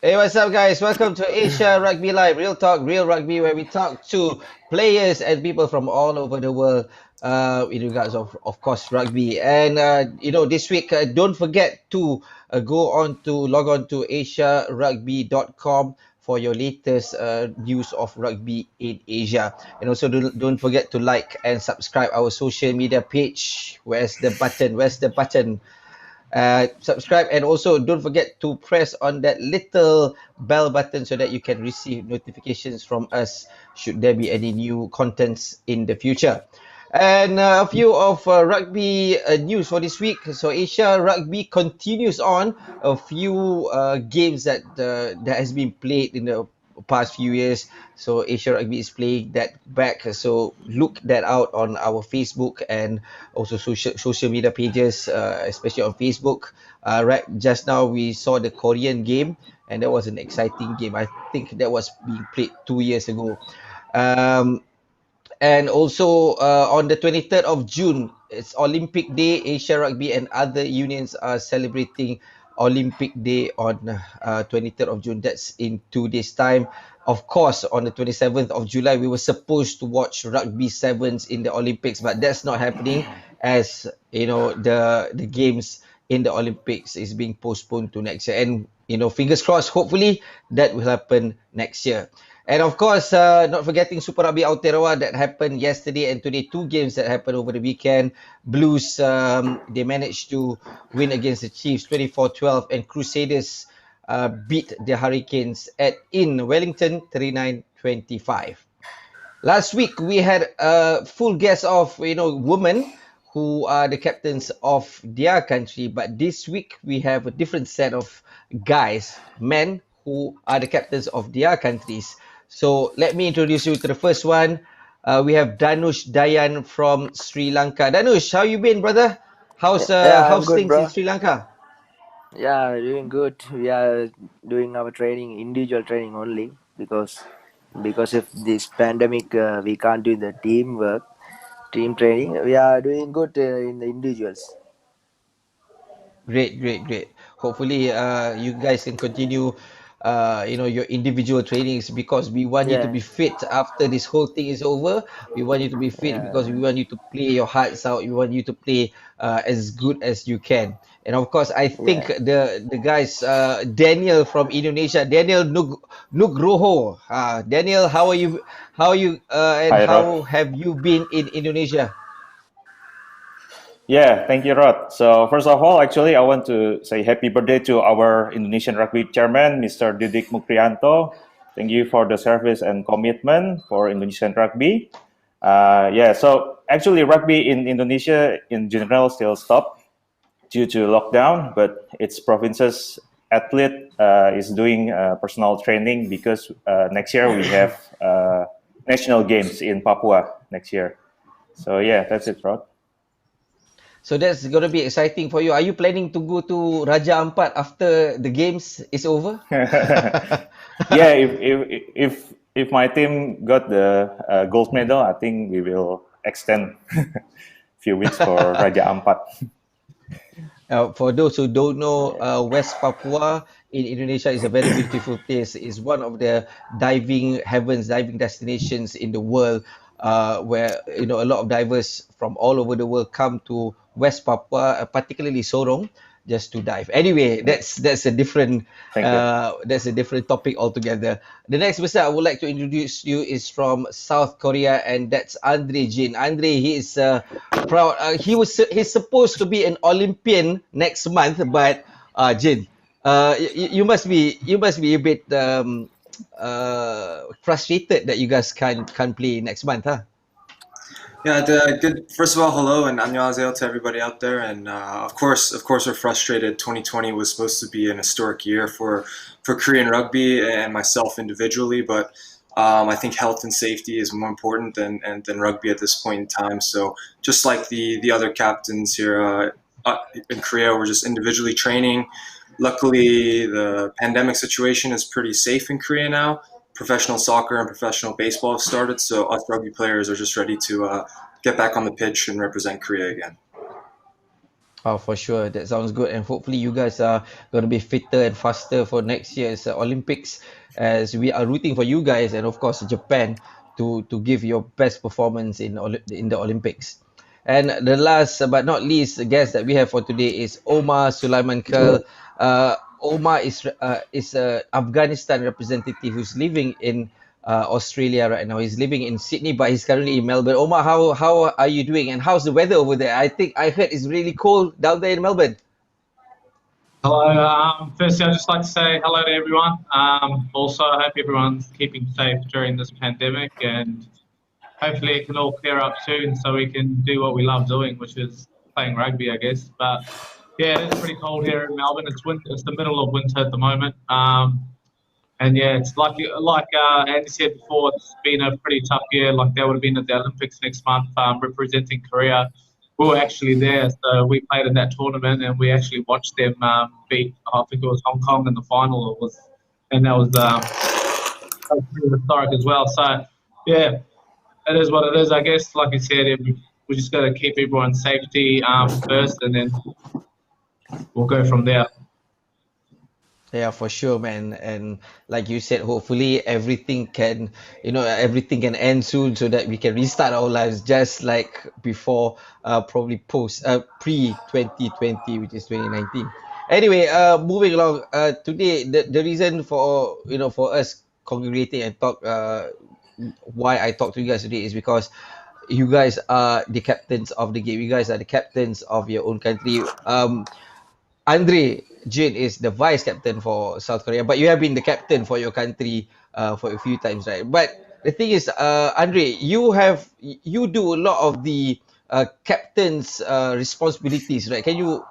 Hey, what's up, guys? Welcome to Asia Rugby Live, real talk, real rugby, where we talk to players and people from all over the world in regards of course, rugby. And this week, don't forget to log on to asiarugby.com for your latest news of rugby in Asia. And also, don't forget to like and subscribe our social media page. Where's the button? Where's the button? Subscribe, and also don't forget to press on that little bell button so that you can receive notifications from us should there be any new contents in the future. And a few of rugby news for this week. So Asia Rugby continues on a few games that has been played in the past few years. So Asia Rugby is playing that back. So look that out on our Facebook and also social media pages, especially on Facebook. Right, just now we saw the Korean game, and that was an exciting game. I think that was being played 2 years ago. Um, and also on the 23rd of June, it's Olympic Day. Asia Rugby and other unions are celebrating Olympic Day on 23rd of June. That's in 2 days' time. Of course, on the 27th of July, we were supposed to watch rugby sevens in the Olympics, but that's not happening as the games in the Olympics is being postponed to next year. And fingers crossed, hopefully that will happen next year. And of course, not forgetting Super Rugby Aotearoa that happened yesterday and today. Two games that happened over the weekend. Blues, they managed to win against the Chiefs 24-12, and Crusaders beat the Hurricanes in Wellington 39-25. Last week we had a full guest of women who are the captains of their country, but this week we have a different set of guys, men who are the captains of their countries. So let me introduce you to the first one. We have Dayan from Sri Lanka. Danush, how you been, brother? How's Yeah, I'm how's good, things in bro. Sri Lanka? Yeah, doing good. We are doing our training, individual training only because of this pandemic, we can't do the teamwork, team training. We are doing good in the individuals. Great, great, great. Hopefully, you guys can continue, your individual trainings because we want you to Yeah, be fit after this whole thing is over. We want you to be fit because we yeah, want you to play your hearts out. We want you to play as good as you can. And of course, I think yeah. the guys, Daniel from Indonesia, Daniel Nugroho. Daniel, how are you? How are you? And Hi, Rod. how have you been in Indonesia? Yeah, thank you, Rod. So first of all, actually, I want to say happy birthday to our Indonesian Rugby chairman, Mr. Didik Mukrianto. Thank you for the service and commitment for Indonesian rugby. Yeah, so actually, rugby in Indonesia in general still stopped due to lockdown, but its provinces athlete is doing personal training because next year we have national games in Papua next year. So yeah, that's it, Rod. So that's gonna be exciting for you. Are you planning to go to Raja Ampat after the games is over? Yeah, if my team got the gold medal, I think we will extend few weeks for Raja Ampat. For those who don't know, West Papua in Indonesia is a very beautiful place. It's one of the diving heavens, diving destinations in the world, where a lot of divers from all over the world come to West Papua, particularly Sorong, just to dive. Anyway, Yeah, thank you. that's a different topic altogether. The next person I would like to introduce you is from South Korea, and that's Andre Jin. Andre, he is proud. He's supposed to be an Olympian next month, but Jin, you must be a bit frustrated that you guys can't play next month, huh? Yeah, good. First of all, hello and annyeonghaseyo to everybody out there. And of course, we're frustrated. 2020 was supposed to be an historic year for Korean rugby and myself individually, but I think health and safety is more important than rugby at this point in time. So just like the other captains here in Korea, we're just individually training. Luckily, the pandemic situation is pretty safe in Korea now. Professional soccer and professional baseball have started, so us rugby players are just ready to get back on the pitch and represent Korea again. Oh, for sure. That sounds good. And hopefully, you guys are going to be fitter and faster for next year's Olympics, as we are rooting for you guys and, of course, Japan to give your best performance in the Olympics. And the last but not least guest that we have for today is Omar Sulaimankhel. Omar is a Afghanistan representative who's living in Australia right now. He's living in Sydney, but he's currently in Melbourne. Omar, how are you doing? And how's the weather over there? I think I heard it's really cold down there in Melbourne. Hello. Firstly, I'd just like to say hello to everyone. Also, I hope everyone's keeping safe during this pandemic, and hopefully it can all clear up soon so we can do what we love doing, which is playing rugby, I guess. But yeah, it is pretty cold here in Melbourne. It's winter. It's the middle of winter at the moment. And yeah, it's like Andy said before, it's been a pretty tough year. Like they would have been at the Olympics next month, representing Korea. We were actually there, so we played in that tournament, and we actually watched them beat. I think it was Hong Kong in the final. And that was pretty historic as well. So yeah, it is what it is, I guess. Like you said, we just got to keep everyone's safety first, and then we'll go from there. Yeah, for sure, man. And like you said, hopefully everything can end soon so that we can restart our lives just like before, probably pre 2020, which is 2019. Anyway, moving along. Today, the reason for us congregating and talk, why I talk to you guys today is because you guys are the captains of the game. You guys are the captains of your own country. Andre Jin is the vice captain for South Korea, but you have been the captain for your country for a few times, right? But the thing is, Andre, you do a lot of the captain's responsibilities, right? Can you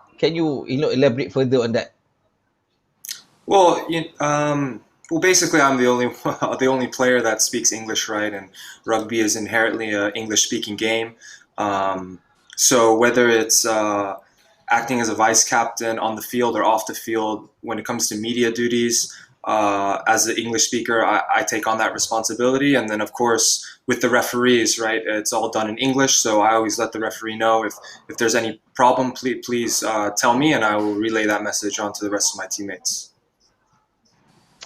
elaborate further on that? Well, basically, I'm the only the only player that speaks English, right? And rugby is inherently an English-speaking game. So whether it's acting as a vice captain on the field or off the field, when it comes to media duties, as an English speaker, I take on that responsibility. And then, of course, with the referees, right, it's all done in English. So I always let the referee know if there's any problem, please tell me, and I will relay that message on to the rest of my teammates.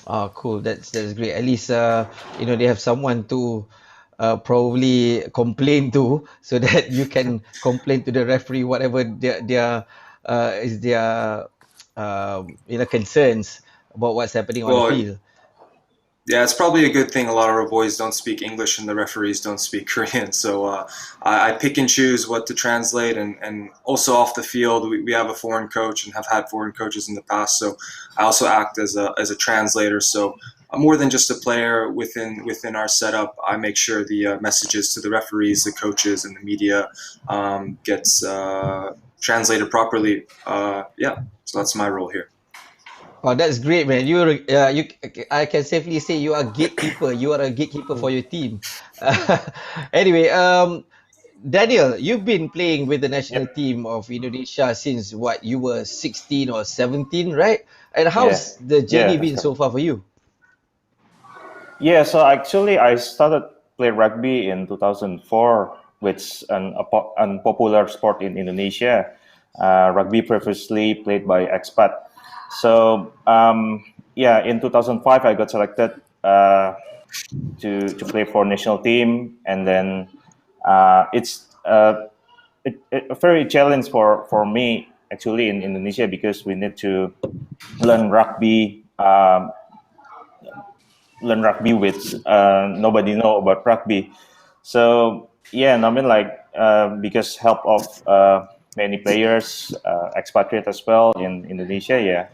Oh, cool. That's great. At least they have someone to probably complain to, so that you can complain to the referee whatever their concerns about what's happening on the field. Yeah, it's probably a good thing a lot of our boys don't speak English and the referees don't speak Korean. So I pick and choose what to translate. And also off the field, we have a foreign coach and have had foreign coaches in the past. So I also act as a translator. So more than just a player within our setup, I make sure the messages to the referees, the coaches, and the media gets translated properly. So that's my role here. Oh, that's great, man. I can safely say you are a gatekeeper. You are a gatekeeper for your team. Anyway, Daniel, you've been playing with the national team of Indonesia since what, you were 16 or 17, right? And how's the journey been so far for you? Yeah, so actually I started play rugby in 2004, which is an unpopular sport in Indonesia. Rugby previously played by expat. So in 2005 I got selected to play for national team, and then it's a very challenge for me actually in Indonesia, because we need to learn rugby. Learn rugby with nobody know about rugby. So because help of many players, expatriate as well in Indonesia,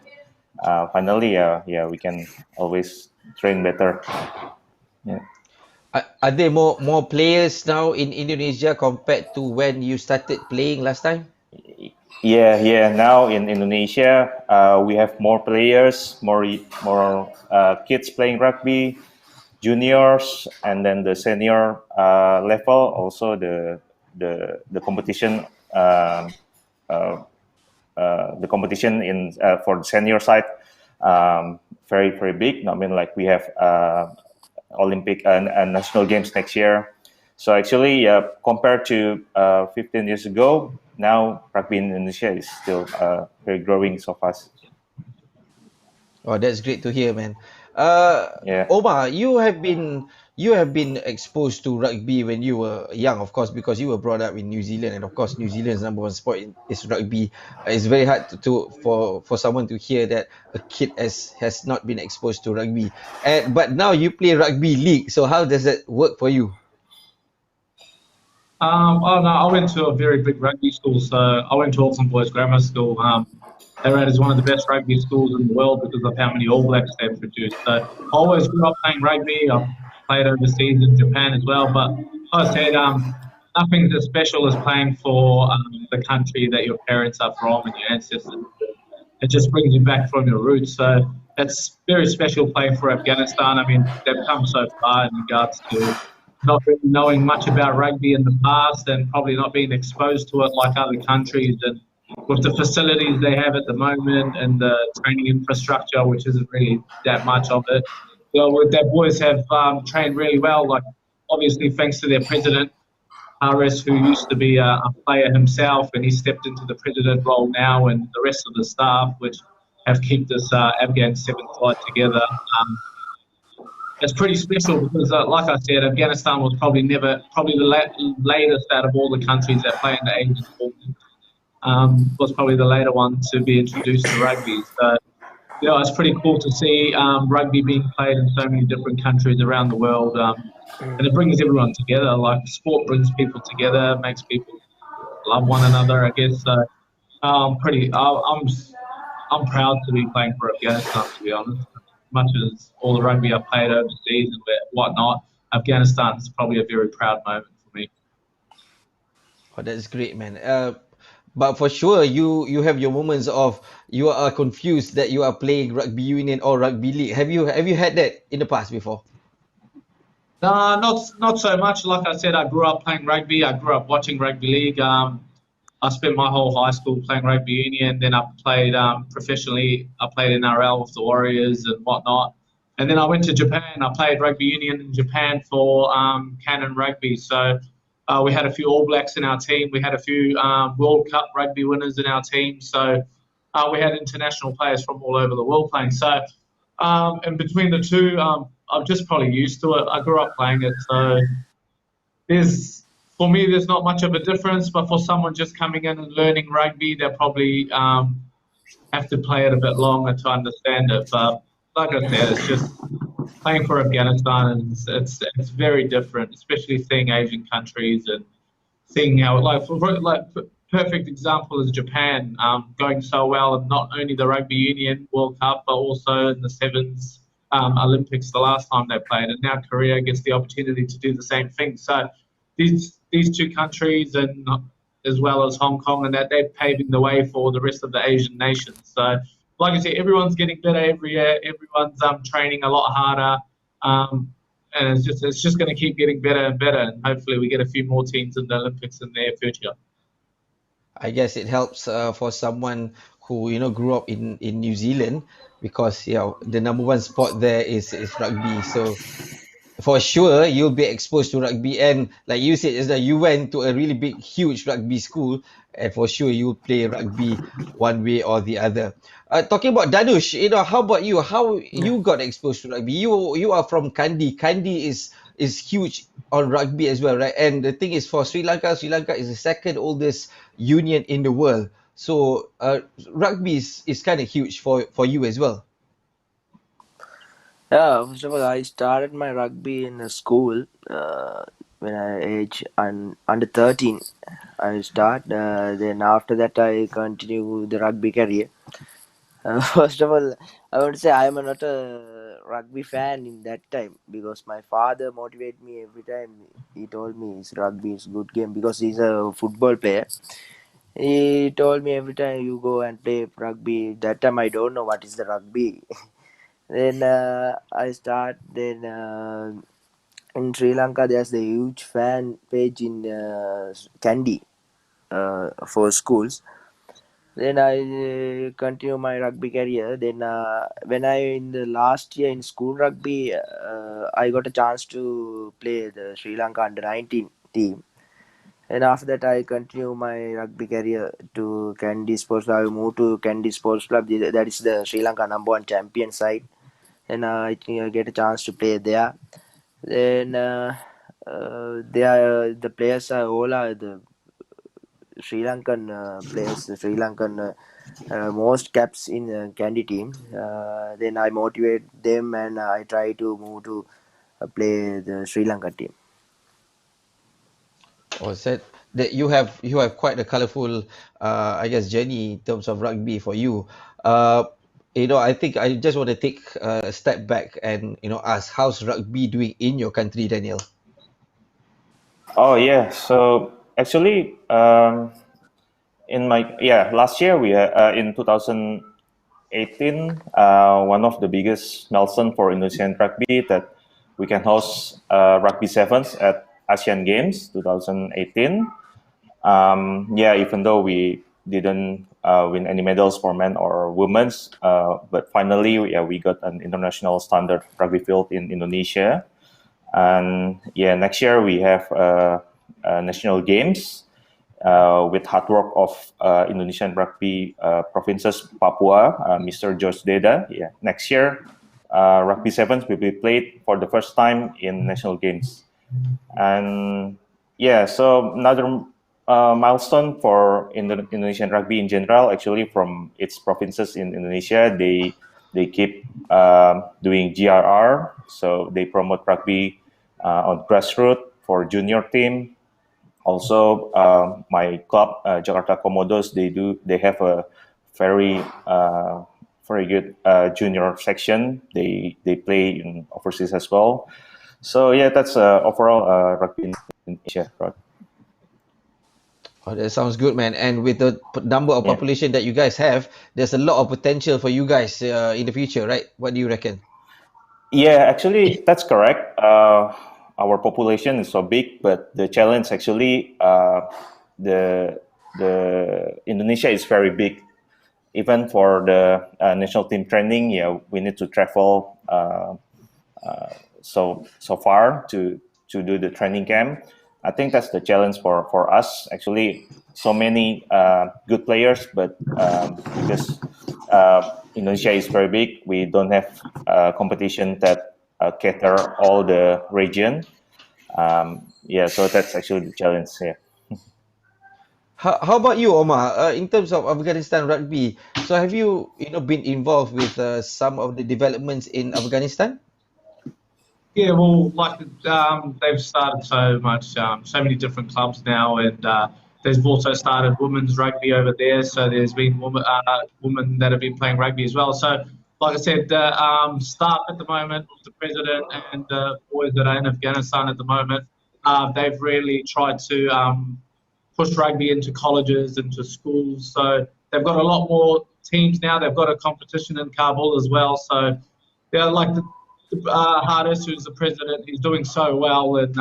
finally we can always train better. Are there more players now in Indonesia compared to when you started playing last time? Now in Indonesia we have more players, more kids playing rugby, juniors, and then the senior level. Also the competition the competition in for the senior side very very big. We have Olympic and national games next year. So actually compared to 15 years ago, now rugby in Indonesia is still very growing so fast. Oh, that's great to hear, man. Yeah. Omar, you have been exposed to rugby when you were young, of course, because you were brought up in New Zealand, and of course, New Zealand's number one sport is rugby. It's very hard for someone to hear that a kid has not been exposed to rugby, and but now you play rugby league. So how does that work for you? Oh no, I went to a very big rugby school. So I went to Auckland Boys Grammar School. They're rated as one of the best rugby schools in the world because of how many All Blacks they've produced. So I always grew up playing rugby. I've played overseas in Japan as well. But like I said, nothing's as special as playing for the country that your parents are from and your ancestors. It just brings you back from your roots. So it's very special playing for Afghanistan. I mean, they've come so far in regards to not really knowing much about rugby in the past and probably not being exposed to it like other countries. And with the facilities they have at the moment and the training infrastructure, which isn't really that much of it, well, their boys have trained really well. Like obviously, thanks to their president, Harris, who used to be a player himself, and he stepped into the president role now, and the rest of the staff, which have kept this Afghan seven side together. It's pretty special because, like I said, Afghanistan was probably the latest out of all the countries that play in the Asian tournament. Was probably the later one to be introduced to rugby. So, yeah, it's pretty cool to see rugby being played in so many different countries around the world. And it brings everyone together. Like sport brings people together, makes people love one another. I guess. So, I'm proud to be playing for Afghanistan. To be honest, as much as all the rugby I've played overseas and whatnot, Afghanistan is probably a very proud moment for me. Oh, that's great, man. But for sure, you have your moments of you are confused that you are playing rugby union or rugby league. Have you had that in the past before? No, not so much. Like I said, I grew up playing rugby. I grew up watching rugby league. I spent my whole high school playing rugby union. Then I played professionally. I played NRL with the Warriors and whatnot. And then I went to Japan. I played rugby union in Japan for Canon Rugby. So we had a few All Blacks in our team. We had a few World Cup rugby winners in our team. So we had international players from all over the world playing. So and between the two, I'm just probably used to it. I grew up playing it, so for me, there's not much of a difference. But for someone just coming in and learning rugby, they probably have to play it a bit longer to understand it. But like I said, it's just playing for Afghanistan, and it's very different, especially seeing Asian countries and seeing how perfect example is Japan going so well in not only the Rugby Union World Cup but also in the Sevens Olympics the last time they played, and now Korea gets the opportunity to do the same thing. So these two countries and as well as Hong Kong and that they're paving the way for the rest of the Asian nations. So like I said, everyone's getting better every year. Everyone's training a lot harder. And it's just going to keep getting better and better, and hopefully we get a few more teams in the Olympics in the near future. I guess it helps for someone who grew up in New Zealand because the number one sport there is rugby. So for sure you'll be exposed to rugby, and like you said, is that you went to a really big, huge rugby school, and for sure you'll play rugby one way or the other. Talking about Danush, how about you? How you got exposed to rugby? You are from Kandy. Kandy is huge on rugby as well, right? And the thing is, for Sri Lanka is the second oldest union in the world. So rugby is kind of huge for you as well. Yeah, first of all, I started my rugby in a school when I age under 13. I start. Then after that, I continue the rugby career. First of all, I want to say I am not a rugby fan in that time because my father motivated me every time. He told me rugby is a good game because he's a football player. He told me every time you go and play rugby. That time I don't know what is the rugby. Then I start. Then in Sri Lanka, there's the huge fan page in Kandy for schools. Then I continue my rugby career. Then when I in the last year in school rugby, I got a chance to play the Sri Lanka under 19 team. And after that, I continue my rugby career to Kandy Sports Club. I moved to Kandy Sports Club. That is the Sri Lanka #1 champion side, and I think I get a chance to play there. Then they are the players are all are the Sri Lankan players, the Sri Lankan most caps in Kandy team. Then I motivate them and I try to move to play the Sri Lanka team. Or said that you have quite a colorful, I guess, journey in terms of rugby for you. Uh, I think I just want to take a step back and ask how's rugby doing in your country, Daniel. Oh yeah. So actually, in my last year we in 2018, one of the biggest milestone for Indonesian rugby that we can host rugby sevens at Asian Games 2018. Even though we didn't win any medals for men or women's, but finally we got an international standard rugby field in Indonesia. And next year we have national games with hard work of Indonesian rugby provinces Papua, Mr. George Deda. Yeah, next year rugby sevens will be played for the first time in national games. And so another milestone for Indonesian rugby in general, actually from its provinces in Indonesia, they keep doing GRR, so they promote rugby on grassroots for junior team. Also, my club, Jakarta Komodos, they have a very very good junior section. They play in overseas as well. So that's overall rugby in Asia, right? Oh, that sounds good, man. And with the number of Yeah, population that you guys have, there's a lot of potential for you guys in the future, right? What do you reckon? yeah. Actually, that's correct. Our population is so big, but the challenge actually, the Indonesia is very big. Even for the national team training, we need to travel so far to do the training camp. I think that's the challenge for us. Actually, so many good players, but because Indonesia is very big, we don't have competition that cater all the region. So that's actually the challenge here. How about you, Omar? In terms of Afghanistan rugby, so have you been involved with some of the developments in Afghanistan? Yeah, well, like they've started so much, so many different clubs now, and they've also started women's rugby over there. So there's been women that have been playing rugby as well. So, like I said, the staff at the moment, the president and the boys that are in Afghanistan at the moment, they've really tried to push rugby into colleges, into schools. So they've got a lot more teams now. They've got a competition in Kabul as well. So yeah, like Hardis, who's the president, he's doing so well in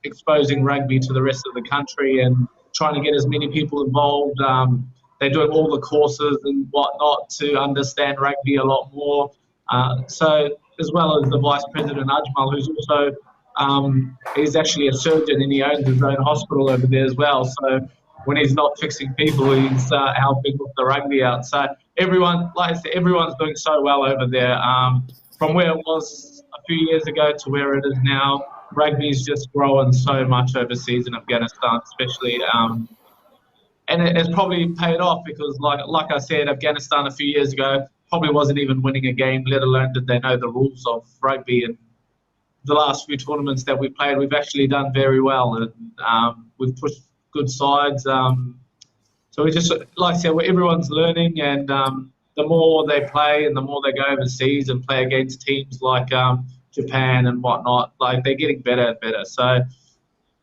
exposing rugby to the rest of the country and trying to get as many people involved. They're doing all the courses and whatnot to understand rugby a lot more. So, as well as the vice president Ajmal, who's also he's actually a surgeon and he owns his own hospital over there as well. So when he's not fixing people, he's helping with the rugby out. So everyone, like I said, everyone's doing so well over there. From where it was a few years ago to where it is now, rugby's just growing so much overseas in Afghanistan, especially. And it's probably paid off because, like I said, Afghanistan a few years ago probably wasn't even winning a game, let alone did they know the rules of rugby. And the last few tournaments that we played, we've actually done very well, and we've pushed good sides. So we just, like I said, everyone's learning, and the more they play and the more they go overseas and play against teams like Japan and whatnot, like they're getting better and better. So,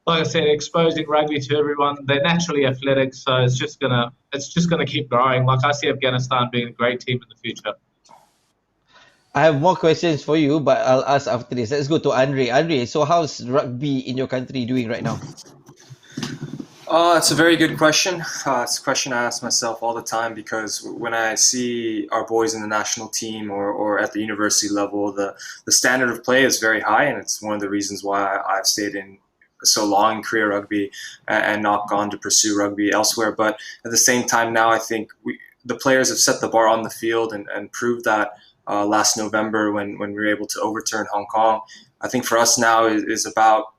like I said, exposing rugby to everyone, they're naturally athletic, so it's just gonna keep growing. Like I see Afghanistan being a great team in the future. I have more questions for you, but I'll ask after this. Let's go to Andre. Andre, so how's rugby in your country doing right now? It's a very good question. It's a question I ask myself all the time because when I see our boys in the national team or at the university level, the standard of play is very high, and it's one of the reasons why I've stayed in so long in Korea Rugby and not gone to pursue rugby elsewhere. But at the same time, now I think the players have set the bar on the field and proved that last November when we were able to overturn Hong Kong. I think for us now is about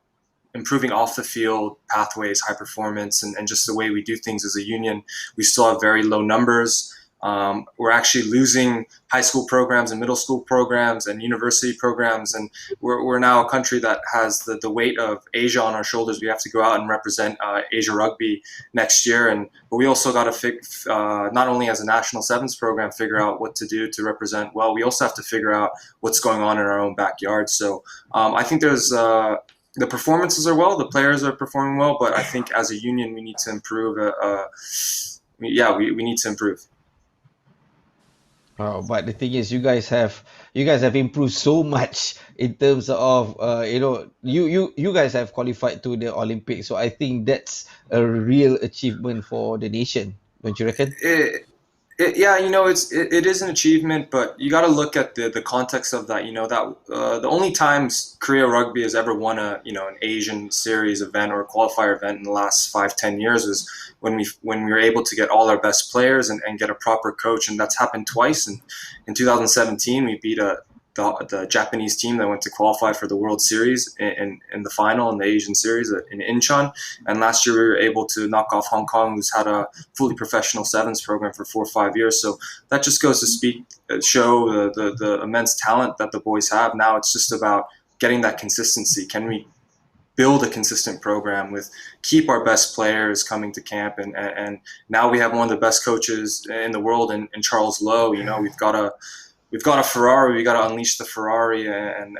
improving off the field pathways, high performance, and just the way we do things as a union. We still have very low numbers. We're actually losing high school programs and middle school programs and university programs, and we're now a country that has the weight of Asia on our shoulders. We have to go out and represent Asia Rugby next year, but we also got to not only as a national sevens program figure out what to do to represent well. We also have to figure out what's going on in our own backyard. So I think there's the performances are well, the players are performing well, but I think as a union we need to improve. We need to improve. But the thing is, you guys have improved so much in terms of you guys have qualified to the Olympics, so I think that's a real achievement for the nation, don't you reckon? Yeah, it is an achievement, but you got to look at the context of that. The only times Korea Rugby has ever won an Asian series event or a qualifier event in the last 5-10 years was when we were able to get all our best players and get a proper coach, and that's happened twice. And in 2017, we beat the Japanese team that went to qualify for the World Series in the final in the Asian Series in Incheon. And last year we were able to knock off Hong Kong, who's had a fully professional sevens program for 4 or 5 years. So that just goes to show the immense talent that the boys have. Now it's just about getting that consistency. Can we build a consistent program keep our best players coming to camp, and now we have one of the best coaches in the world in Charles Lowe. We've got a Ferrari. We got to unleash the Ferrari, and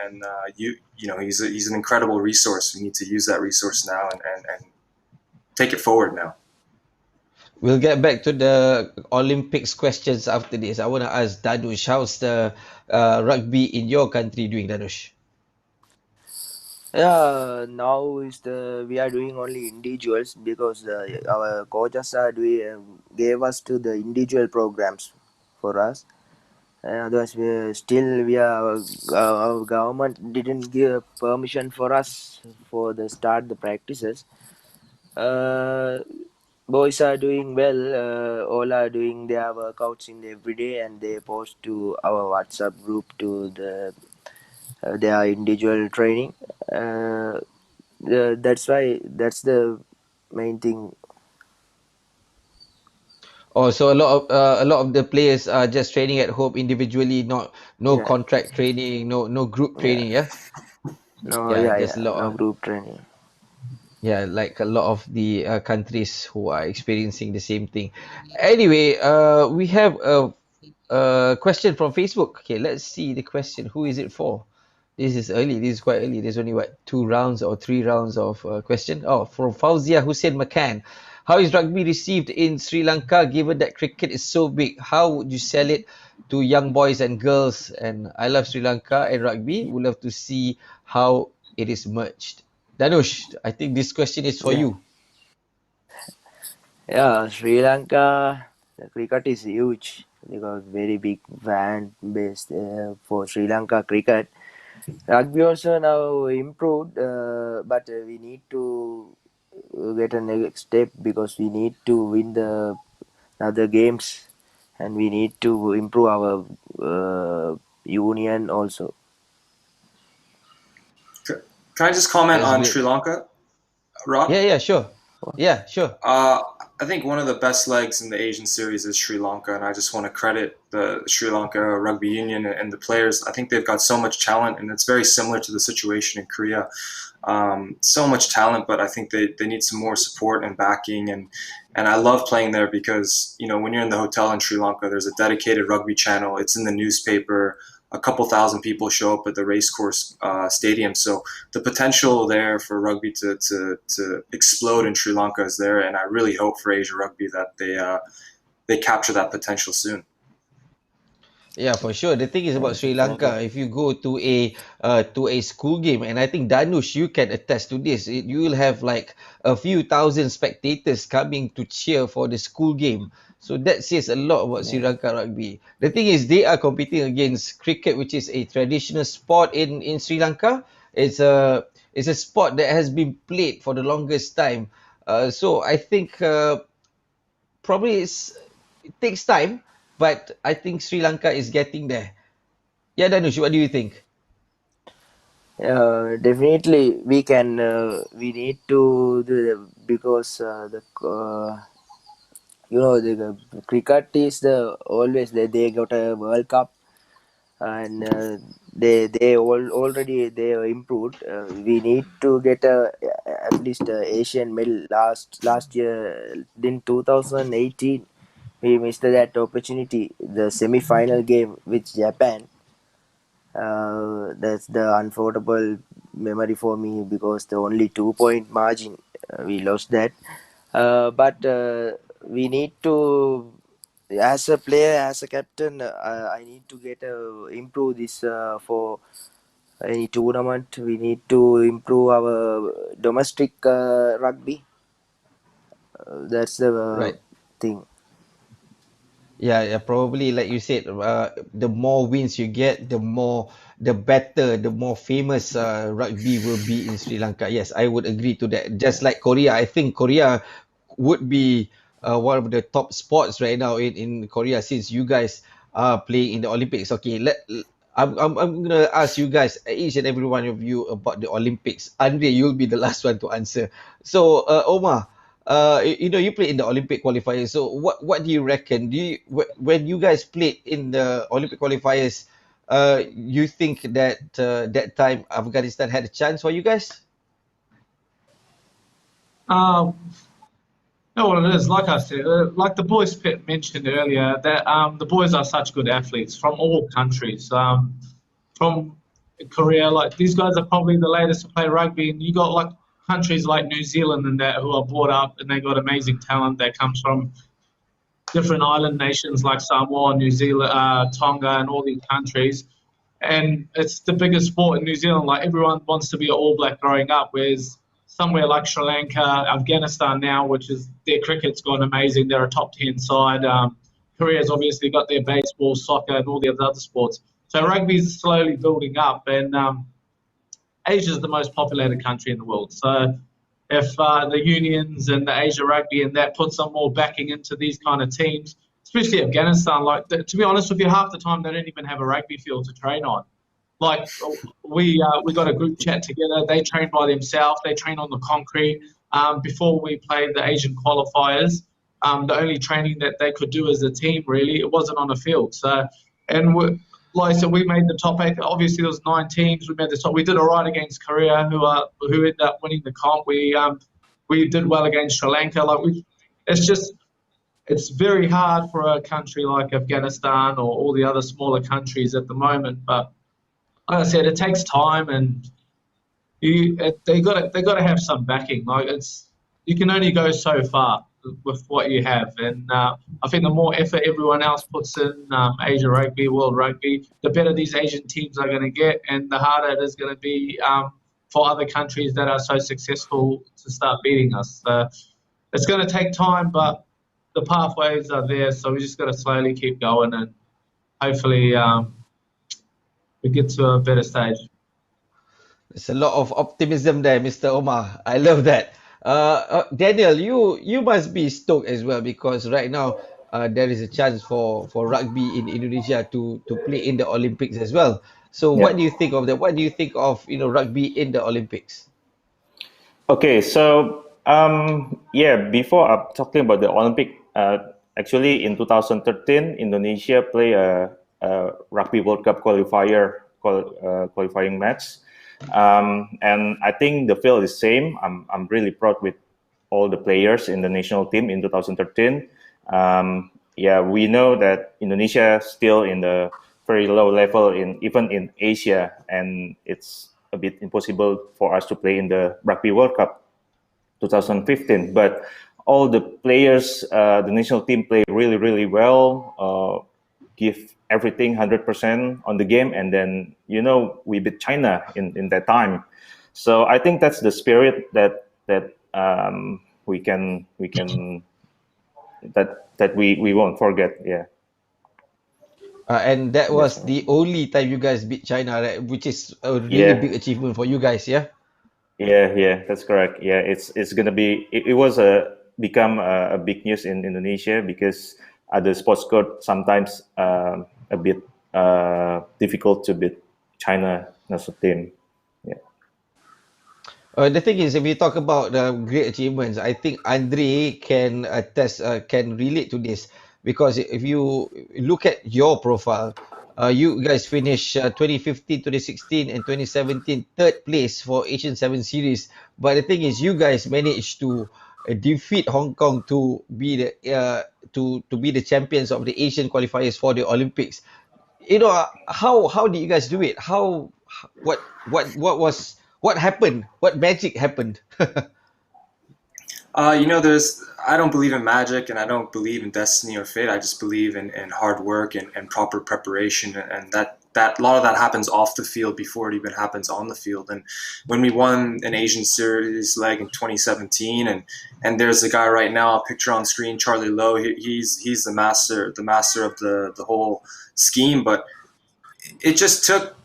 he's an incredible resource. We need to use that resource now and take it forward now. We'll get back to the Olympics questions after this. I want to ask Danush, how's the rugby in your country doing, Danush? Yeah, now we are doing only individuals because our coaches are gave us to the individual programs for us. Otherwise, our government didn't give permission for us for the start the practices. Boys are doing well. All are doing their workouts in every day, and they post to our WhatsApp group to their individual training. That's the main thing. Oh, so a lot of the players are just training at home individually, no Yeah, contract training, no group yeah, training, yeah? no, Yeah, yeah, there's a yeah, lot no of group training. yeah, like a lot of the countries who are experiencing the same thing. Anyway, we have a question from Facebook. Okay, let's see the question. Who is it for? This is early. This is quite early. There's only 2 rounds or 3 rounds of question. Oh, from Fauzia Hussein McCann. How is rugby received in Sri Lanka given that cricket is so big? How would you sell it to young boys and girls? And I love Sri Lanka and rugby. Would love to see how it is merged. Danush, I think this question is for Yeah, you. yeah. Sri Lanka, the cricket is huge because very big fan base for Sri Lanka cricket. Rugby also now improved, but we need to get a next step because we need to win the other games, and we need to improve our union also. Can I just comment That's on great. Sri Lanka, Rod? Yeah, sure. Yeah, sure. I think one of the best legs in the Asian series is Sri Lanka, and I just want to credit the Sri Lanka Rugby Union and the players. I think they've got so much talent, and it's very similar to the situation in Korea. So much talent, but I think they need some more support and backing. And I love playing there because, when you're in the hotel in Sri Lanka, there's a dedicated rugby channel. It's in the newspaper. A couple thousand people show up at the racecourse stadium. So the potential there for rugby to explode in Sri Lanka is there, and I really hope for Asia Rugby that they capture that potential soon. Yeah, for sure. The thing is about Sri Thank you. Lanka, if you go to a school game, and I think Danush, you can attest to this. You will have like a few thousand spectators coming to cheer for the school game. So that says a lot about Sri Yeah, Lanka rugby. The thing is, they are competing against cricket, which is a traditional sport in Sri Lanka. It's it's a sport that has been played for the longest time. So I think probably it takes time, but I think Sri Lanka is getting there. Yeah, Danush, what do you think? Definitely, we can. We need to do because the the cricket is the always they got a World Cup, and already they are improved. We need to get at least a Asian medal. Last year in 2018, we missed that opportunity. The semi-final game with Japan. That's the unforgettable memory for me because the only 2 point margin we lost that. But we need to, as a player, as a captain, I need to get improve this for any tournament. We need to improve our domestic rugby. That's the Right. thing. Yeah, probably like you said, the more wins you get, the better, the more famous rugby will be in Sri Lanka. Yes, I would agree to that. Just like Korea, I think Korea would be one of the top sports right now in Korea since you guys are playing in the Olympics. Okay, I'm gonna ask you guys, each and every one of you, about the Olympics. Andre, you'll be the last one to answer. So, Omar, you play in the Olympic qualifiers. So what do you reckon? When you guys played in the Olympic qualifiers, you think that that time Afghanistan had a chance for you guys? Um, know what it is? Like I said, like the boys mentioned earlier, that the boys are such good athletes from all countries. From Korea, like these guys are probably the latest to play rugby, and you got like countries like New Zealand and that who are brought up and they got amazing talent that comes from different island nations like Samoa, New Zealand, Tonga, and all these countries. And it's the biggest sport in New Zealand. Like everyone wants to be an All Black growing up, whereas somewhere like Sri Lanka, Afghanistan now, which is their cricket's gone amazing. They're a top 10 side. Korea's obviously got their baseball, soccer, and all the other sports. So rugby's slowly building up, and Asia is the most populated country in the world. So if the unions and the Asia Rugby and that put some more backing into these kind of teams, especially Afghanistan, like to be honest with you, half the time they don't even have a rugby field to train on. Like we got a group chat together. They train by themselves. They train on the concrete. Before we played the Asian qualifiers, the only training that they could do as a team really it wasn't on a field. So, and like I said, we made the top eight. Obviously, there was 9 teams. We made the top. We did all right against Korea, who ended up winning the comp. We did well against Sri Lanka. It's very hard for a country like Afghanistan or all the other smaller countries at the moment. But like I said, it takes time, and they got to have some backing. Like you can only go so far with what you have, and I think the more effort everyone else puts in, Asia Rugby, World Rugby, the better these Asian teams are going to get, and the harder it is going to be for other countries that are so successful to start beating us. So it's going to take time, but the pathways are there, so we just got to slowly keep going, and hopefully we get to a better stage. There's a lot of optimism there, Mr. Omar. I love that. Daniel, you must be stoked as well because right now there is a chance for rugby in Indonesia to play in the Olympics as well. So what do Yeah. you think of that? What do you think of rugby in the Olympics? Okay, so yeah, before I'm talking about the Olympic, actually in 2013, Indonesia played a Rugby World Cup qualifying match, and I think the field is same. I'm really proud with all the players in the national team in 2013. Yeah, we know that Indonesia still in the very low level even in Asia, and it's a bit impossible for us to play in the Rugby World Cup 2015. But all the players, the national team play really, really well, give everything 100% on the game. And then, we beat China in that time. So I think that's the spirit that we won't forget. Yeah. And that That's was right. the only time you guys beat China, right? Which is a really Yeah. big achievement for you guys, yeah? Yeah, that's correct. Yeah, it's gonna be. It was become a big news in Indonesia because other sports code sometimes a bit difficult to beat China national team. Yeah. The thing is, if you talk about great achievements, I think Andre can attest, can relate to this because if you look at your profile, you guys finished 2015, 2016, and 2017 third place for Asian Seven Series. But the thing is, you guys managed to defeat Hong Kong to be the to be the champions of the Asian qualifiers for the Olympics. How did you guys do it? What happened? What magic happened? There's I don't believe in magic and I don't believe in destiny or fate. I just believe in hard work and proper preparation, and that a lot of that happens off the field before it even happens on the field. And when we won an Asian series leg in 2017, and there's a guy right now, a picture on screen, Charlie Lowe. He's the master of the whole scheme. But it just took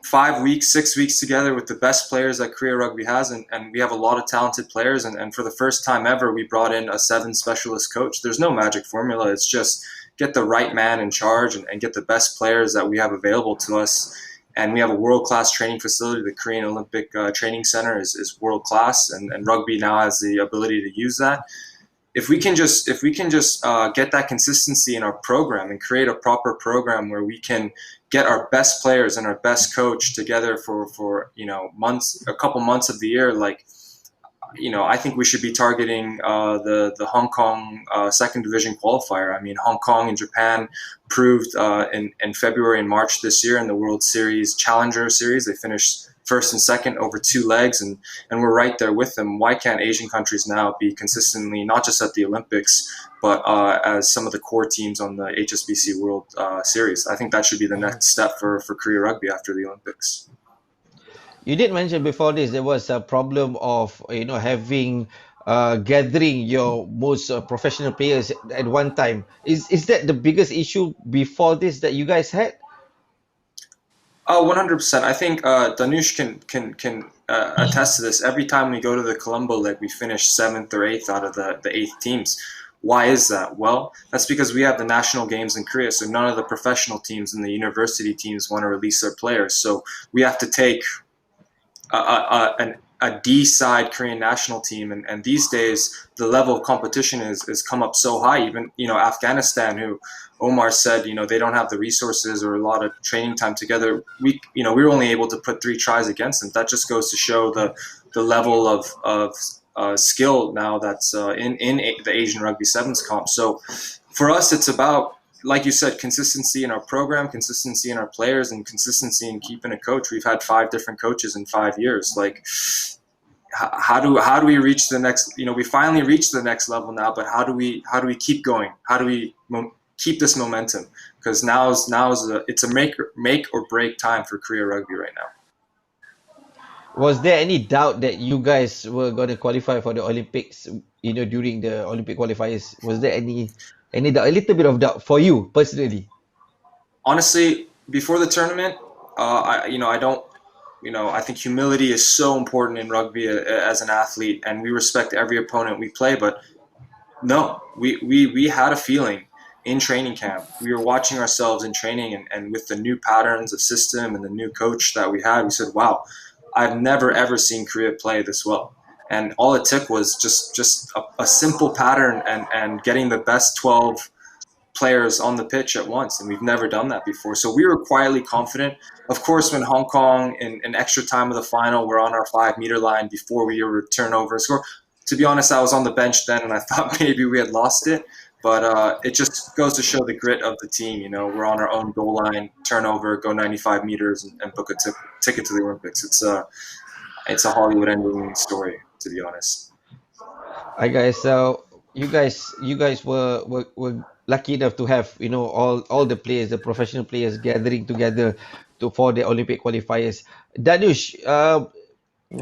5 weeks, 6 weeks together with the best players that Korea Rugby has, and we have a lot of talented players, and for the first time ever we brought in a 7 specialist coach. There's no magic formula. It's just get the right man in charge and get the best players that we have available to us. And we have a world-class training facility. The Korean Olympic Training Center is world-class, and rugby now has the ability to use that. If we can just get that consistency in our program and create a proper program where we can get our best players and our best coach together for months, a couple months of the year, like I think we should be targeting the Hong Kong second division qualifier. I mean, Hong Kong and Japan proved in February and March this year in the World Series Challenger Series. They finished first and second over 2 legs, and we're right there with them. Why can't Asian countries now be consistently, not just at the Olympics, but as some of the core teams on the HSBC World Series? I think that should be the next step for Korea Rugby after the Olympics. You did mention before this there was a problem of having gathering your most professional players at one time. Is that the biggest issue before this that you guys had? 100%. I think Danush can attest to this. Every time we go to the Colombo leg, we finish 7th or 8th out of the 8th teams. Why is that? Well, that's because we have the national games in Korea, so none of the professional teams and the university teams want to release their players. So we have to take a D side Korean national team, and these days the level of competition is come up so high. Even Afghanistan, who Omar said they don't have the resources or a lot of training time together. We were only able to put 3 tries against them. That just goes to show the level of skill now that's in the Asian Rugby Sevens comp. So for us, it's about, like you said, consistency in our program, consistency in our players, and consistency in keeping a coach. We've had 5 different coaches in 5 years. Like, how do we reach the next? We finally reached the next level now, but how do we keep going? How do we keep this momentum? Because it's a make or break time for Korea Rugby right now. Was there any doubt that you guys were going to qualify for the Olympics? During the Olympic qualifiers, was there any doubt, a little bit of doubt for you personally? Honestly, before the tournament, I don't. I think humility is so important in rugby as an athlete, and we respect every opponent we play. But no, we had a feeling in training camp. We were watching ourselves in training, and with the new patterns of system and the new coach that we had, we said, wow, I've never ever seen Korea play this well. And all it took was just a simple pattern and getting the best 12 players on the pitch at once, and we've never done that before. So we were quietly confident. Of course, when Hong Kong in extra time of the final, we're on our 5-meter line before we were turnover and score. To be honest, I was on the bench then, and I thought maybe we had lost it. But it just goes to show the grit of the team. We're on our own goal line, turnover, go 95 meters, and book a ticket to the Olympics. It's a Hollywood ending story, to be honest. Hi guys, so you guys were lucky enough to have all the players, the professional players gathering together for the Olympic qualifiers. Danush,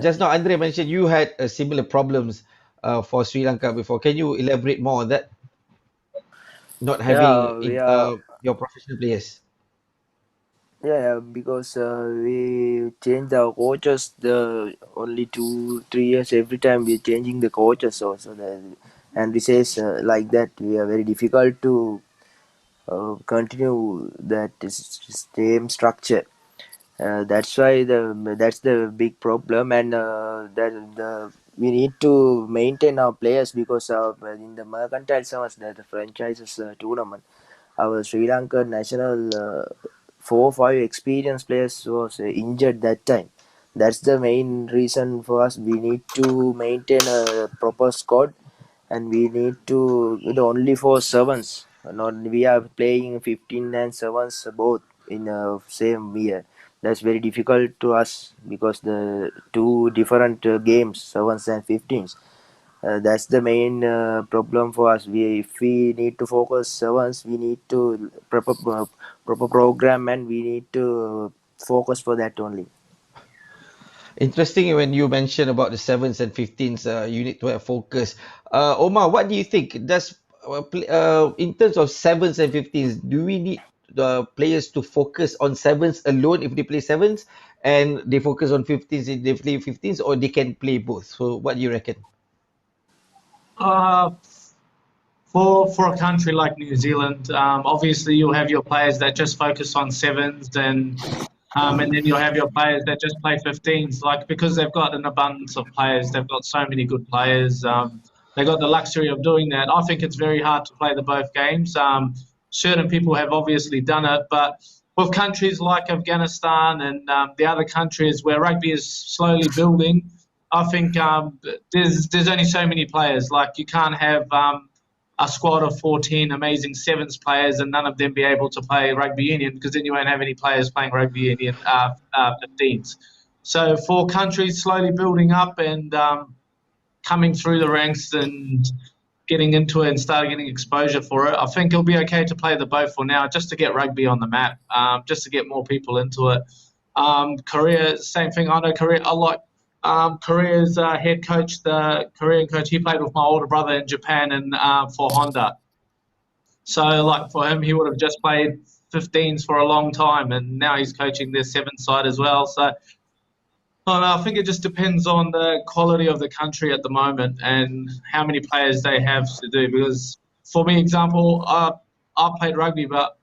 just now Andre mentioned you had similar problems for Sri Lanka before. Can you elaborate more on that? Not having Yeah, your professional players. Yeah, because we change the coaches the only 2 3 years every time we're changing the coaches also. And we says like that we are very difficult to continue that same structure. That's the big problem, and that the we need to maintain our players because in the mercantile summers, the franchises tournament, our Sri Lankan national 4 or 5 experienced players was injured that time. That's the main reason for us. We need to maintain a proper squad, and we need to only for sevens. Not we are playing 15 and sevens both in same year. That's very difficult to us because the two different games, sevens and 15s. That's the main problem for us. If we need to focus sevens, we need to proper program, and we need to focus for that only. Interesting when you mentioned about the sevens and 15s, you need to have focus. Omar, what do you think? In terms of sevens and 15s, do we need the players to focus on sevens alone if they play sevens, and they focus on 15s if they play 15s, or they can play both? So, what do you reckon? Uh, for a country like New Zealand, obviously you'll have your players that just focus on sevens, and then you'll have your players that just play 15s. Like because they've got an abundance of players, they've got so many good players. They got the luxury of doing that. I think it's very hard to play the both games. Certain people have obviously done it, but with countries like Afghanistan and the other countries where rugby is slowly building, I think there's only so many players. Like you can't have a squad of 14 amazing sevens players and none of them be able to play rugby union, because then you won't have any players playing rugby union 15s. So for countries slowly building up and coming through the ranks and getting into it and start getting exposure for it, I think it'll be okay to play the both for now, just to get rugby on the map, just to get more people into it. Korea, same thing. I know Korea. I like Korea's head coach, the Korean coach. He played with my older brother in Japan and for Honda. So, like for him, he would have just played 15s for a long time, and now he's coaching their seven side as well. So, I think it just depends on the quality of the country at the moment and how many players they have to do. Because for me, example, I played rugby, but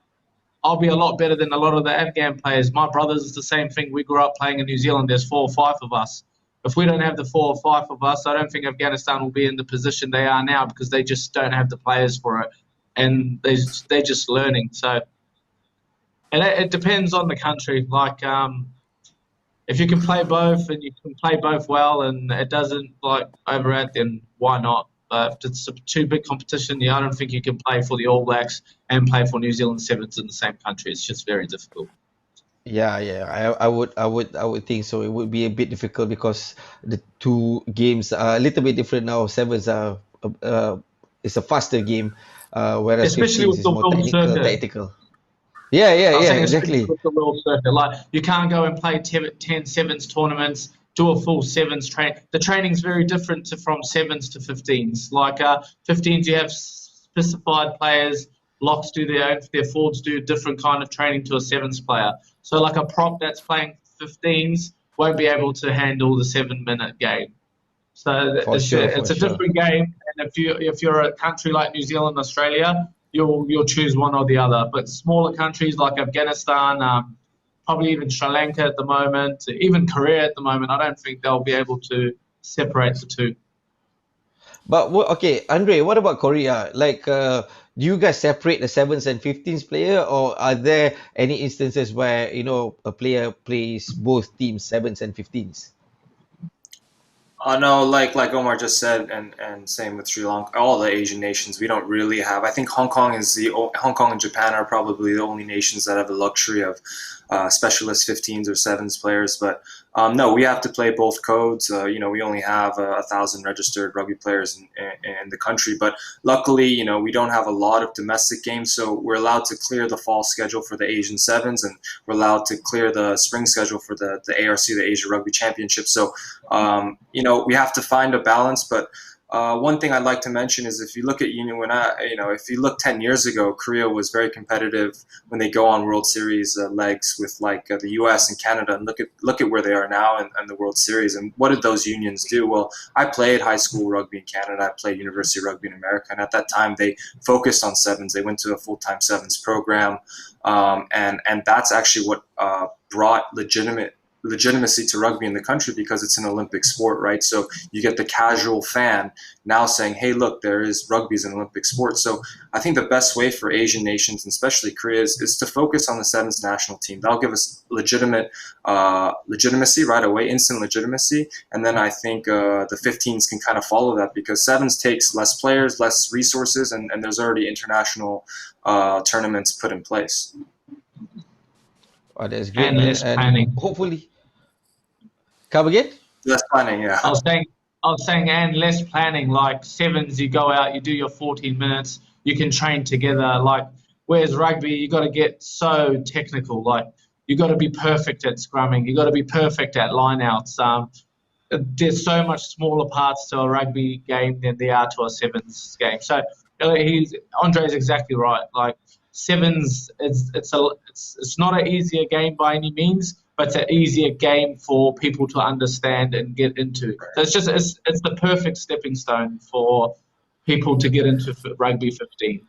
I'll be a lot better than a lot of the Afghan players. My brothers is the same thing. We grew up playing in New Zealand. There's 4 or 5 of us. If we don't have the 4 or 5 of us, I don't think Afghanistan will be in the position they are now, because they just don't have the players for it, and they're just learning. So, and it depends on the country. Like, if you can play both and you can play both well, and it doesn't like overact, then why not? If it's a too big competition, yeah, I don't think you can play for the All Blacks and play for New Zealand Sevens in the same country. It's just very difficult. Yeah, yeah, I would think so. It would be a bit difficult because the two games are a little bit different now. Sevens are it's a faster game, whereas Especially 15s with is the more world technical, circuit. tactical. Yeah, yeah, I was yeah, saying especially exactly. with the world circuit. Like, you can't go and play 10 sevens tournaments, do a full sevens train. The training's very different from sevens to 15s. Like 15s, you have specified players. Locks do their forwards do different kind of training to a sevens player. So like a prop that's playing 15s won't be able to handle the 7-minute game. So For sure, for it's a sure. different game, and if you're a country like New Zealand, Australia, you'll choose one or the other. But smaller countries like Afghanistan, probably even Sri Lanka at the moment, even Korea at the moment, I don't think they'll be able to separate the two. But okay, Andre, what about Korea? Like, do you guys separate the sevens and 15s player, or are there any instances where a player plays both teams, sevens and 15s? No, like Omar just said, and same with Sri Lanka, all the Asian nations, we don't really have. I think Hong Kong and Japan are probably the only nations that have the luxury of specialist 15s or sevens players. But no, we have to play both codes. We only have 1,000 registered rugby players in the country, but luckily, we don't have a lot of domestic games, so we're allowed to clear the fall schedule for the Asian sevens, and we're allowed to clear the spring schedule for the ARC, the Asia Rugby Championship. So we have to find a balance, but one thing I'd like to mention is if you look at if you look 10 years ago, Korea was very competitive when they go on World Series legs with the U.S. and Canada, and look at where they are now in the World Series. And what did those unions do? Well, I played high school rugby in Canada. I played university rugby in America, and at that time they focused on sevens. They went to a full-time sevens program, and that's actually what brought legitimacy to rugby in the country, because it's an Olympic sport, right? So you get the casual fan now saying, hey, look, rugby is an Olympic sport. So I think the best way for Asian nations, and especially Korea, is to focus on the sevens national team. That'll give us legitimacy right away, instant legitimacy. And then I think the 15s can kind of follow that, because sevens takes less players, less resources, and there's already international tournaments put in place. Oh, that's great, And man. less And planning. hopefully, come again? Less planning, yeah. I was saying, and less planning. Like sevens, you go out, you do your 14 minutes, you can train together. Like, whereas rugby, you got to get so technical. Like, you got to be perfect at scrumming, you got to be perfect at lineouts. There's so much smaller parts to a rugby game than there are to a sevens game. So Andre's exactly right. Like, sevens, it's not an easier game by any means, but it's an easier game for people to understand and get into. So it's the perfect stepping stone for people to get into rugby 15.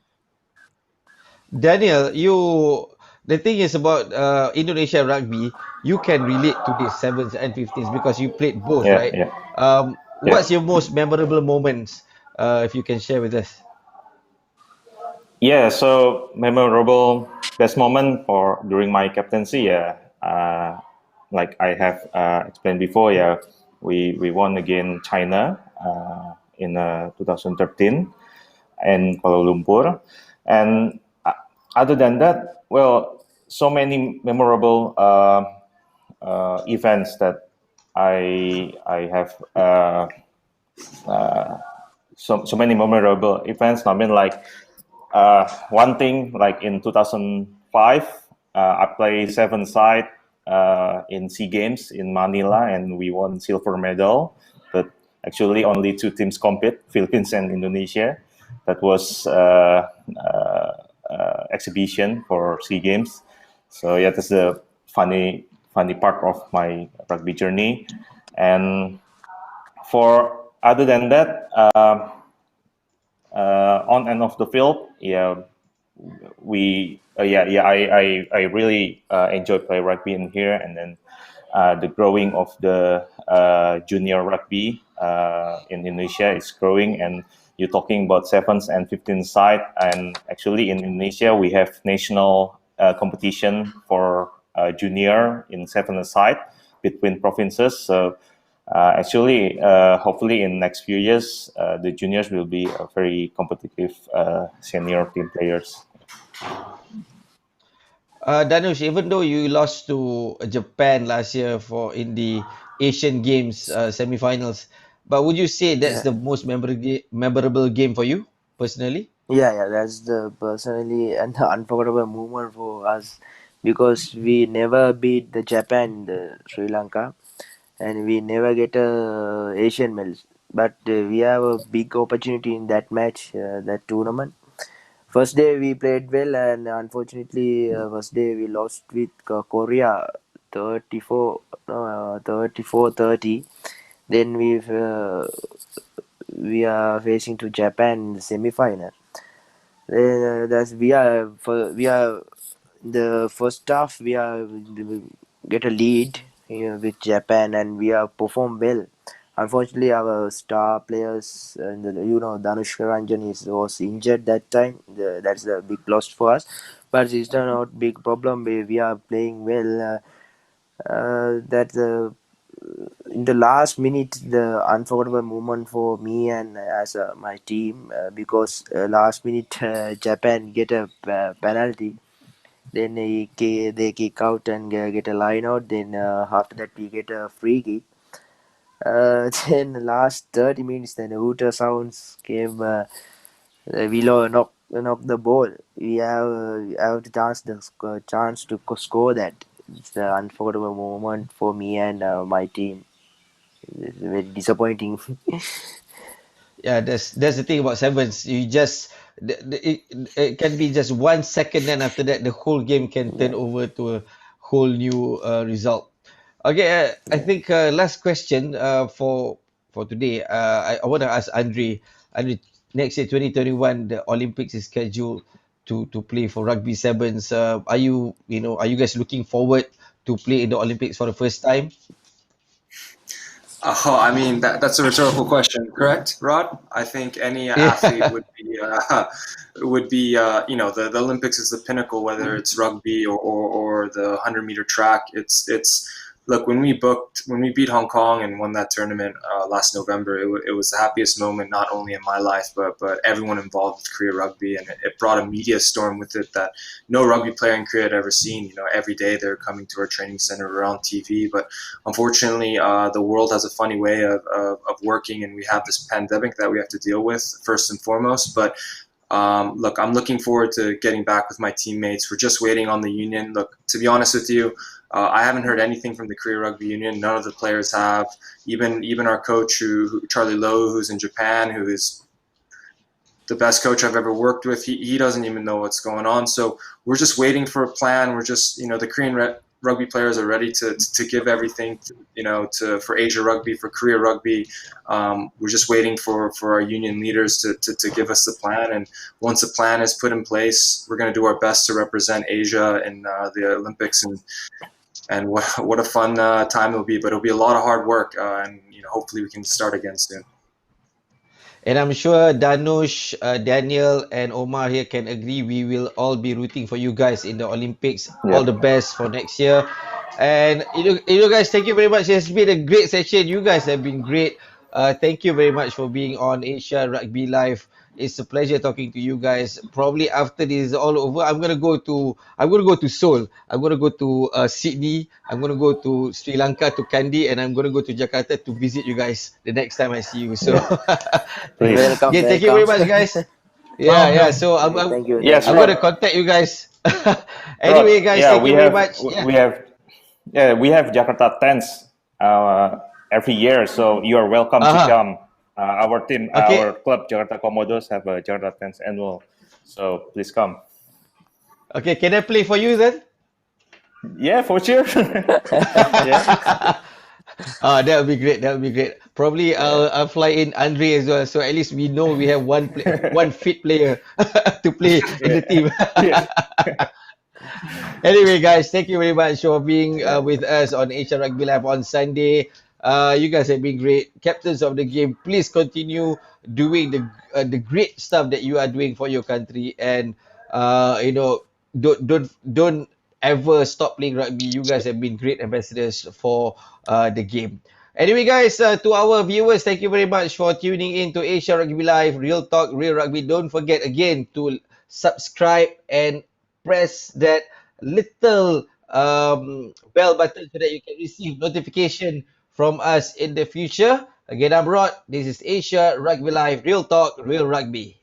Daniel, the thing is about Indonesia rugby, you can relate to the sevens and 15s because you played both, Yeah, right? yeah. What's your most memorable moments, if you can share with us? Yeah, so memorable best moment for during my captaincy, yeah. Like I have explained before, yeah, we won against China in 2013 in Kuala Lumpur, and other than that, well, so many memorable events that I have so many memorable events. I mean, like one thing, like in 2005, I played seven side in SEA Games in Manila, and we won silver medal. But actually, only two teams compete: Philippines and Indonesia. That was exhibition for SEA Games. So yeah, that's the funny part of my rugby journey. And for other than that, on and off the field, yeah, I really enjoy play rugby in here, and then the growing of the junior rugby in Indonesia is growing, and you're talking about sevens and 15 side, and actually in Indonesia we have national competition for junior in seven side between provinces. So hopefully in next few years, the juniors will be a very competitive senior team players. Danush, even though you lost to Japan last year in the Asian Games semi-finals, but would you say that's Yeah, the most memorable game for you personally? yeah. That's the personally and the unforgettable moment for us, because we never beat the Japan, the Sri Lanka, and we never get a Asian medal. But we have a big opportunity in that match, that tournament. First day we played well, and unfortunately, first day we lost with Korea 34, 30. Then we are facing to Japan in the semi-final. That's we are the first half we are get a lead, with Japan, and we have performed well. Unfortunately, our star players, and Danusk was injured that time. That's a big loss for us, but it's not big problem. We are playing well. That In the last minute, the unforgettable moment for me and as my team, because last minute Japan get a penalty, then they kick out and get a line out. Then after that we get a free kick. Then last 30 minutes, then hooter sounds came. We knock the ball. We have the chance to score that. It's the unforgettable moment for me and my team. It's very disappointing. Yeah, that's the thing about sevens. You just it can be just 1 second, then after that the whole game can turn Yeah. over to a whole new result. Okay, I Yeah. think last question for today. I want to ask Andre. Andre, next year 2021, the Olympics is scheduled to play for rugby sevens. Are you guys looking forward to play in the Olympics for the first time? Oh, I mean that's a rhetorical question, correct, Rod? I think any athlete Yeah. would be the Olympics is the pinnacle, whether it's rugby or the 100-meter track. It's look, when we beat Hong Kong and won that tournament last November, it was the happiest moment not only in my life but everyone involved with Korea rugby, and it brought a media storm with it that no rugby player in Korea had ever seen. Every day they're coming to our training center, we're on TV, but unfortunately, the world has a funny way of working, and we have this pandemic that we have to deal with first and foremost. But look, I'm looking forward to getting back with my teammates. We're just waiting on the union. Look, to be honest with you, I haven't heard anything from the Korea Rugby Union. None of the players have. Even our coach, Charlie Lowe, who's in Japan, who is the best coach I've ever worked with. He doesn't even know what's going on. So we're just waiting for a plan. We're just, the rugby players are ready to give everything, for Asia Rugby, for Korea Rugby. We're just waiting for our union leaders to give us the plan. And once the plan is put in place, we're going to do our best to represent Asia in the Olympics. And what a fun time it'll be. But it'll be a lot of hard work. And hopefully we can start again soon. And I'm sure Danush, Daniel, and Omar here can agree. We will all be rooting for you guys in the Olympics. All Yep. the best for next year. And guys, thank you very much. It's been a great session. You guys have been great. Thank you very much for being on Asia Rugby Live. It's a pleasure talking to you guys. Probably after this is all over, I'm gonna go to Seoul. I'm gonna go to Sydney. I'm gonna go to Sri Lanka to Kandy, and I'm gonna go to Jakarta to visit you guys the next time I see you. So Yeah. Please. Welcome, yeah, thank you very welcome. much, guys. Yeah, yeah. Welcome. So Okay, thank you, thank Yes, I'm you. gonna Rod. contact you guys. Anyway, Rod. guys, Yeah, thank we you very have much. Yeah. we have yeah we have Jakarta tents every year, so you are welcome to Uh-huh. come. Our team, Okay. our club, Jakarta Komodos, have a Jakarta tents annual, so please come. Okay. Can I play for you then? Yeah, for sure. Yeah. That would be great. That would be great. Probably Yeah. I'll fly in Andre as well, so at least we know we have one fit player to play in the team. Yeah. Anyway, guys, thank you very much for being Yeah. with us on Asia Rugby Live on Sunday. You guys have been great, captains of the game. Please continue doing the great stuff that you are doing for your country, and don't ever stop playing rugby. You guys have been great ambassadors for the game. Anyway, guys, to our viewers, thank you very much for tuning in to Asia Rugby Live, Real Talk, Real Rugby. Don't forget again to subscribe and press that little bell button so that you can receive notification from us in the future. Again, I'm Rod. This is Asia Rugby Live, Real Talk, Real Rugby.